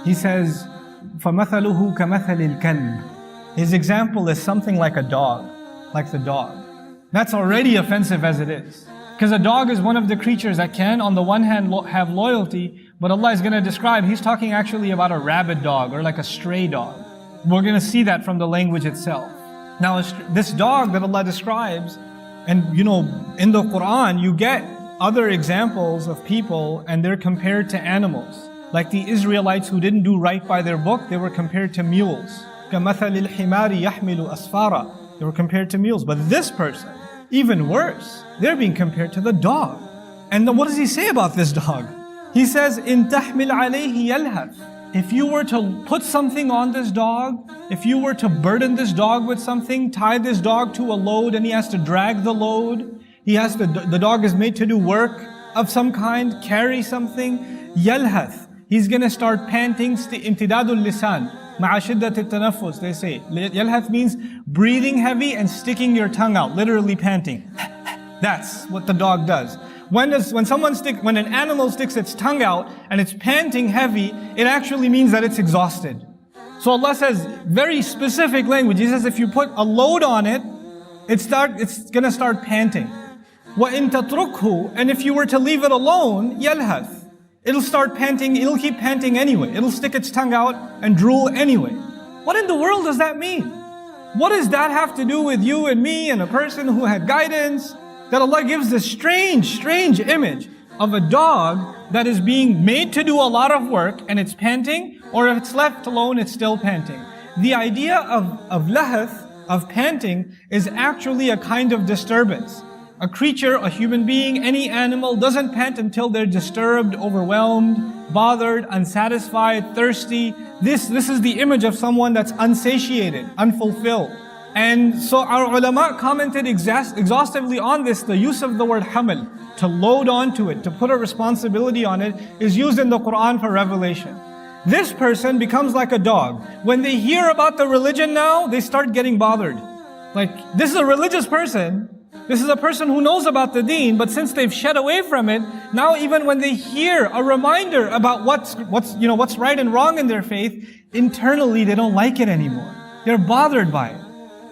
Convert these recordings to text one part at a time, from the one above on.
He says, فَمَثَلُهُ كَمَثَلِ الْكَلْبِ. His example is something like a dog, like the dog. That's already offensive as it is. Because a dog is one of the creatures that can, on the one hand, have loyalty, but Allah is going to describe, He's talking actually about a rabid dog or like a stray dog. We're going to see that from the language itself. Now, this dog that Allah describes, and in the Quran, you get other examples of people and they're compared to animals. Like the Israelites who didn't do right by their book, they were compared to mules. كَمَثَلِ الْحِمَارِ يَحْمِلُ أَسْفَارًا. They were compared to mules. But this person, even worse, they're being compared to the dog. And then what does He say about this dog? He says, إِن تَحْمِلْ عَلَيْهِ يَلْهَثْ. If you were to put something on this dog, if you were to burden this dog with something, tie this dog to a load and he has to drag the load, the dog is made to do work of some kind, carry something, يَلْهَث. He's going to start panting, imtidadul lisan, ma'a shiddat al-tanaffus, they say. Yalhath means breathing heavy and sticking your tongue out, literally panting. That's what the dog does. When an animal sticks its tongue out and it's panting heavy, it actually means that it's exhausted. So Allah says, very specific language. He says if you put a load on it, it's going to start panting. وَإِن تَتْرُكْهُ. And if you were to leave it alone, يَلْهَث. It'll start panting, it'll keep panting anyway. It'll stick its tongue out and drool anyway. What in the world does that mean? What does that have to do with you and me and a person who had guidance? That Allah gives this strange image of a dog that is being made to do a lot of work and it's panting, or if it's left alone, it's still panting. The idea of lahath, of panting, is actually a kind of disturbance. A creature, a human being, any animal doesn't pant until they're disturbed, overwhelmed, bothered, unsatisfied, thirsty. This is the image of someone that's unsatiated, unfulfilled. And so our ulama commented exhaustively on this. The use of the word hamal, to load onto it, to put a responsibility on it, is used in the Quran for revelation. This person becomes like a dog. When they hear about the religion now, they start getting bothered. Like, this is a religious person. This is a person who knows about the deen, but since they've shed away from it, now even when they hear a reminder about what's right and wrong in their faith, internally they don't like it anymore. They're bothered by it.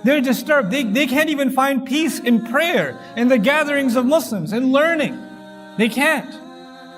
They're disturbed. They can't even find peace in prayer, in the gatherings of Muslims, in learning. They can't.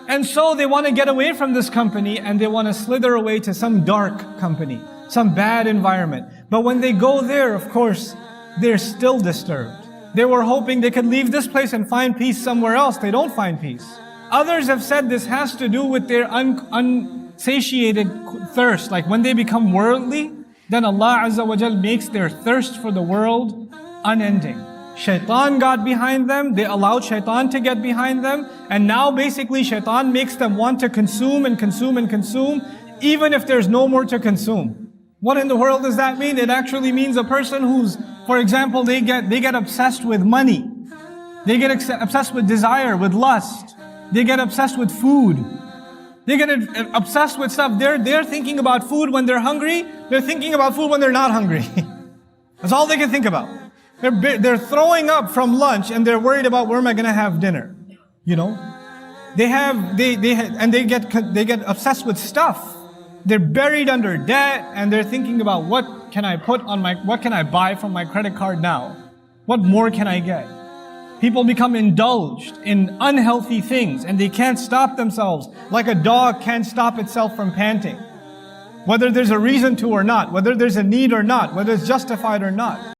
And so they want to get away from this company and they want to slither away to some dark company, some bad environment. But when they go there, of course, they're still disturbed. They were hoping they could leave this place and find peace somewhere else. They don't find peace. Others have said this has to do with their unsatiated thirst. Like when they become worldly, then Allah Azza wa Jal makes their thirst for the world unending. Shaitan got behind them, they allowed shaitan to get behind them, and now basically shaitan makes them want to consume and consume and consume, even if there's no more to consume. What in the world does that mean? It actually means a person who's, for example, they get obsessed with money. They get obsessed with desire, with lust. They get obsessed with food. They get obsessed with stuff. They're thinking about food when they're hungry. They're thinking about food when they're not hungry. That's all they can think about. They're throwing up from lunch and they're worried about where am I going to have dinner. You know, they get obsessed with stuff. They're buried under debt and they're thinking about what can I buy from my credit card now? What more can I get? People become indulged in unhealthy things and they can't stop themselves, like a dog can't stop itself from panting. Whether there's a reason to or not, whether there's a need or not, whether it's justified or not.